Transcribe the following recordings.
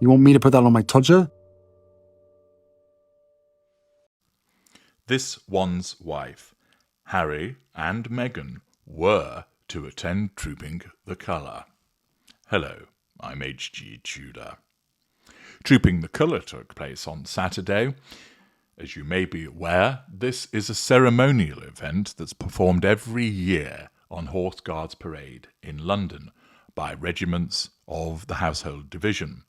You want me to put that on my todger? This one's wife, Harry and Meghan, were to attend Trooping the Colour. Hello, I'm H.G. Tudor. Trooping the Colour took place on Saturday. As you may be aware, this is a ceremonial event that's performed every year on Horse Guards Parade in London by regiments of the Household Division.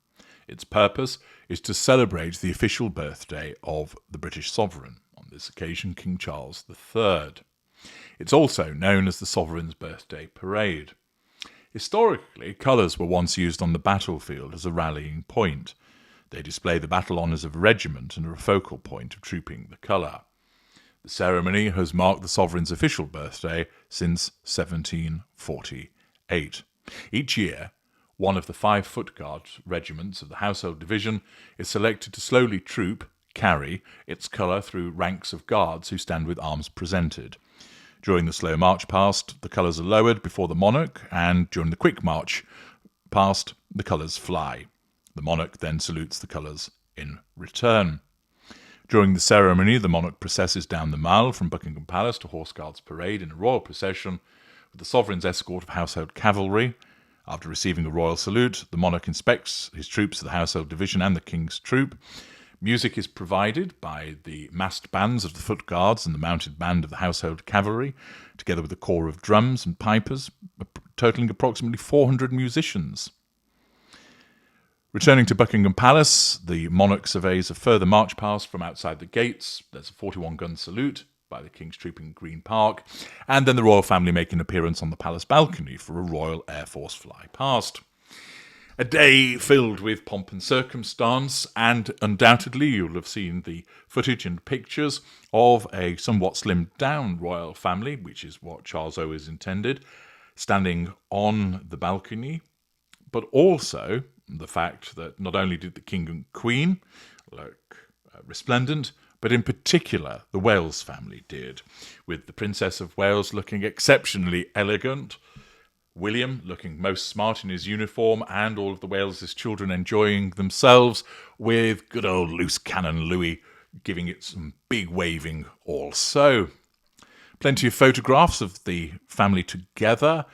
Its purpose is to celebrate the official birthday of the British sovereign, on this occasion King Charles III. It's also known as the Sovereign's Birthday Parade. Historically, colours were once used on the battlefield as a rallying point. They display the battle honours of a regiment and are a focal point of Trooping the Colour. The ceremony has marked the sovereign's official birthday since 1748. Each year, one of the 5 Foot Guards regiments of the Household Division is selected to slowly carry its colour through ranks of guards who stand with arms presented. During the slow march past, the colours are lowered before the monarch, and during the quick march past, the colours fly. The monarch then salutes the colours in return. During the ceremony, the monarch processes down the Mall from Buckingham Palace to Horse Guards Parade in a royal procession with the sovereign's escort of household cavalry. After receiving a royal salute, the monarch inspects his troops of the Household Division and the King's Troop. Music is provided by the massed bands of the Foot Guards and the mounted band of the Household Cavalry, together with a corps of drums and pipers, totaling approximately 400 musicians. Returning to Buckingham Palace, the monarch surveys a further march past from outside the gates. There's a 41-gun salute by the King's Troop in Green Park, and then the royal family make an appearance on the palace balcony for a Royal Air Force fly past. A day filled with pomp and circumstance, and undoubtedly you'll have seen the footage and pictures of a somewhat slimmed-down royal family, which is what Charles always intended, standing on the balcony, but also the fact that not only did the King and Queen look resplendent, but in particular the Wales family did, with the Princess of Wales looking exceptionally elegant, William looking most smart in his uniform, and all of the Wales's children enjoying themselves, with good old loose cannon Louis giving it some big waving also. Plenty of photographs of the family together,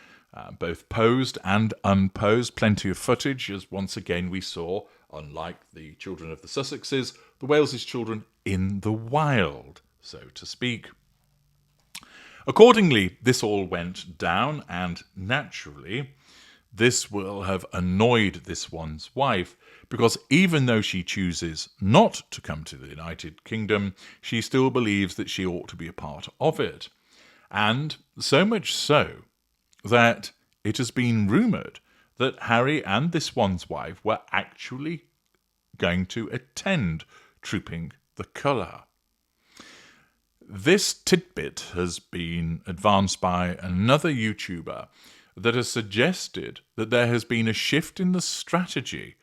both posed and unposed. Plenty of footage, as once again we saw, unlike the children of the Sussexes, the Wales's children in the wild, so to speak. Accordingly, this all went down, and naturally, this will have annoyed this one's wife, because even though she chooses not to come to the United Kingdom, she still believes that she ought to be a part of it. And so much so that it has been rumoured that Harry and this one's wife were actually going to attend Trooping the Colour. This tidbit has been advanced by another YouTuber that has suggested that there has been a shift in the strategy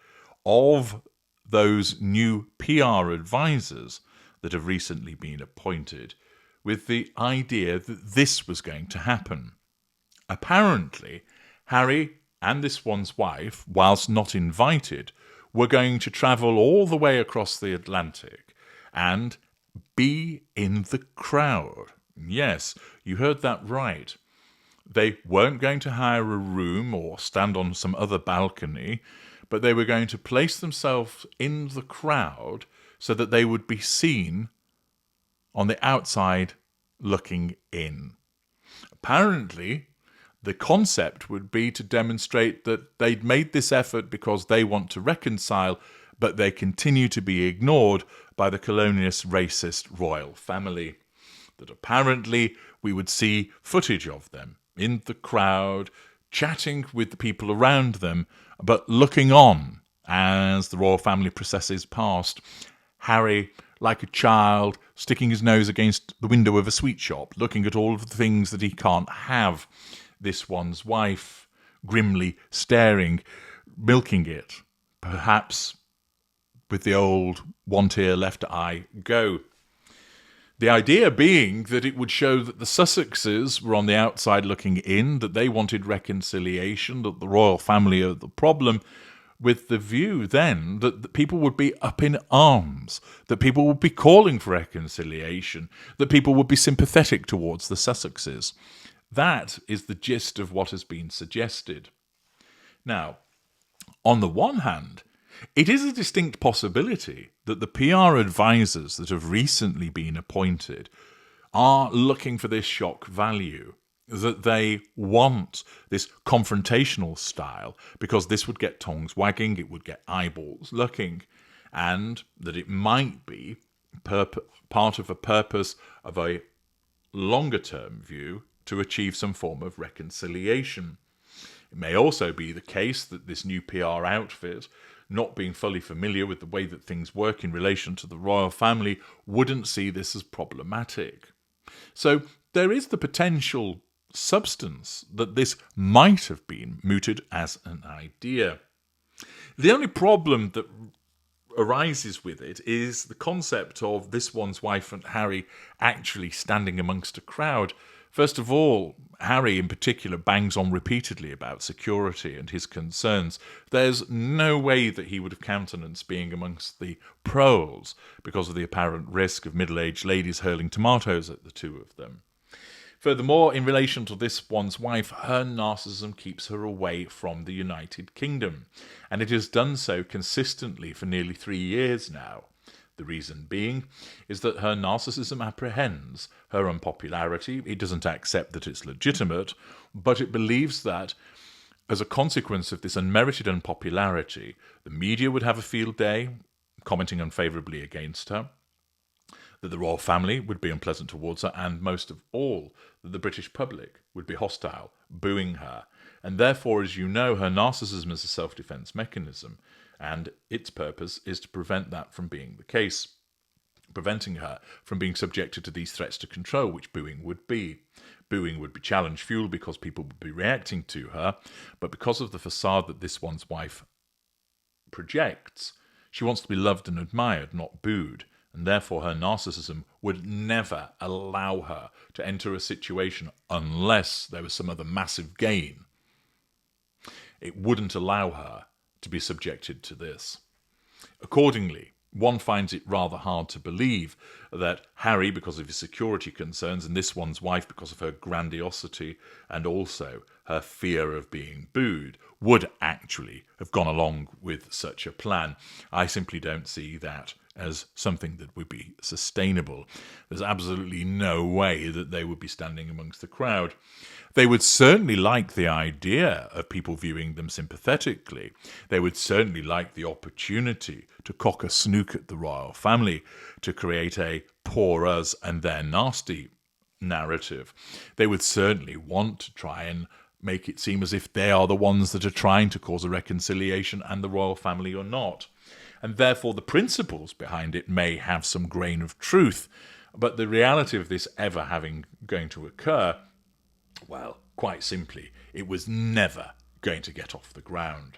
of those new PR advisors that have recently been appointed, with the idea that this was going to happen. Apparently, Harry and this one's wife, whilst not invited, were going to travel all the way across the Atlantic and be in the crowd. Yes, you heard that right. They weren't going to hire a room or stand on some other balcony, but they were going to place themselves in the crowd so that they would be seen on the outside looking in. Apparently, the concept would be to demonstrate that they'd made this effort because they want to reconcile, but they continue to be ignored by the colonialist, racist royal family. That apparently we would see footage of them in the crowd, chatting with the people around them, but looking on as the royal family processes past. Harry, like a child, sticking his nose against the window of a sweet shop, looking at all of the things that he can't have. This one's wife, grimly staring, milking it, perhaps with the old want ear, left eye go. The idea being that it would show that the Sussexes were on the outside looking in, that they wanted reconciliation, that the royal family are the problem, with the view then that people would be up in arms, that people would be calling for reconciliation, that people would be sympathetic towards the Sussexes. That is the gist of what has been suggested. Now, on the one hand, it is a distinct possibility that the PR advisors that have recently been appointed are looking for this shock value, that they want this confrontational style because this would get tongues wagging, it would get eyeballs looking, and that it might be part of a purpose of a longer-term view to achieve some form of reconciliation. It may also be the case that this new PR outfit, not being fully familiar with the way that things work in relation to the royal family, wouldn't see this as problematic. So there is the potential substance that this might have been mooted as an idea. The only problem that arises with it is the concept of this one's wife and Harry actually standing amongst a crowd. First of all, Harry in particular bangs on repeatedly about security and his concerns. There's no way that he would have countenanced being amongst the proles because of the apparent risk of middle-aged ladies hurling tomatoes at the two of them. Furthermore, in relation to this one's wife, her narcissism keeps her away from the United Kingdom, and it has done so consistently for nearly 3 years now. The reason being is that her narcissism apprehends her unpopularity. It doesn't accept that it's legitimate, but it believes that as a consequence of this unmerited unpopularity, the media would have a field day, commenting unfavourably against her, that the royal family would be unpleasant towards her, and most of all, that the British public would be hostile, booing her. And therefore, as you know, her narcissism is a self-defense mechanism, and its purpose is to prevent that from being the case, preventing her from being subjected to these threats to control, which booing would be. Booing would be challenge fuel because people would be reacting to her, but because of the facade that this one's wife projects, she wants to be loved and admired, not booed, and therefore her narcissism would never allow her to enter a situation unless there was some other massive gain. It wouldn't allow her to be subjected to this. Accordingly, one finds it rather hard to believe that Harry, because of his security concerns, and this one's wife because of her grandiosity and also her fear of being booed, would actually have gone along with such a plan. I simply don't see that as something that would be sustainable. There's absolutely no way that they would be standing amongst the crowd. They would certainly like the idea of people viewing them sympathetically. They would certainly like the opportunity to cock a snook at the royal family, to create a poor us and they're nasty narrative. They would certainly want to try and make it seem as if they are the ones that are trying to cause a reconciliation and the royal family are not. And therefore the principles behind it may have some grain of truth, but the reality of this ever going to occur, well, quite simply, it was never going to get off the ground.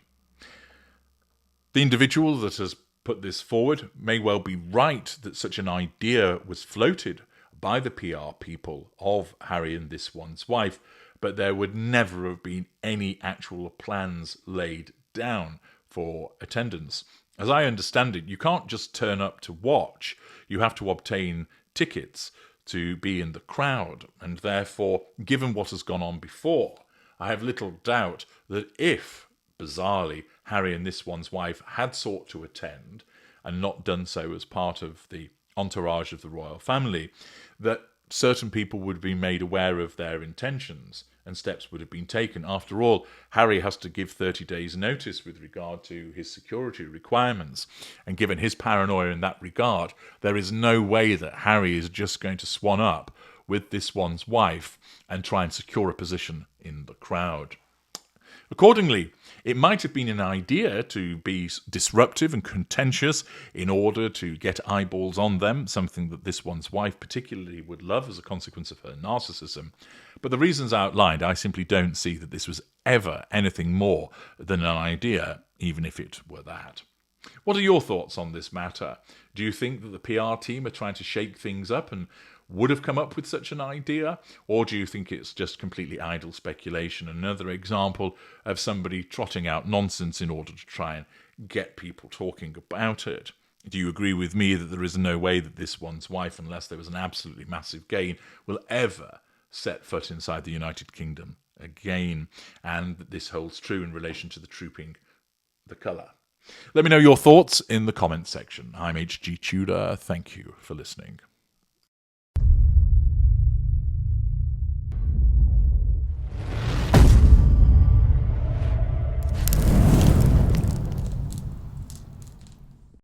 The individual that has put this forward may well be right that such an idea was floated by the PR people of Harry and this one's wife, but there would never have been any actual plans laid down for attendance. As I understand it, you can't just turn up to watch. You have to obtain tickets to be in the crowd. And therefore, given what has gone on before, I have little doubt that if, bizarrely, Harry and this one's wife had sought to attend and not done so as part of the entourage of the royal family, that certain people would be made aware of their intentions and steps would have been taken. After all, Harry has to give 30 days notice with regard to his security requirements. And given his paranoia in that regard, there is no way that Harry is just going to swan up with this one's wife and try and secure a position in the crowd. Accordingly, it might have been an idea to be disruptive and contentious in order to get eyeballs on them, something that this one's wife particularly would love as a consequence of her narcissism. But the reasons outlined, I simply don't see that this was ever anything more than an idea, even if it were that. What are your thoughts on this matter? Do you think that the PR team are trying to shake things up? And would have come up with such an idea? Or do you think it's just completely idle speculation? Another example of somebody trotting out nonsense in order to try and get people talking about it. Do you agree with me that there is no way that this one's wife, unless there was an absolutely massive gain, will ever set foot inside the United Kingdom again? And that this holds true in relation to the trooping the colour. Let me know your thoughts in the comments section. I'm HG Tudor. Thank you for listening.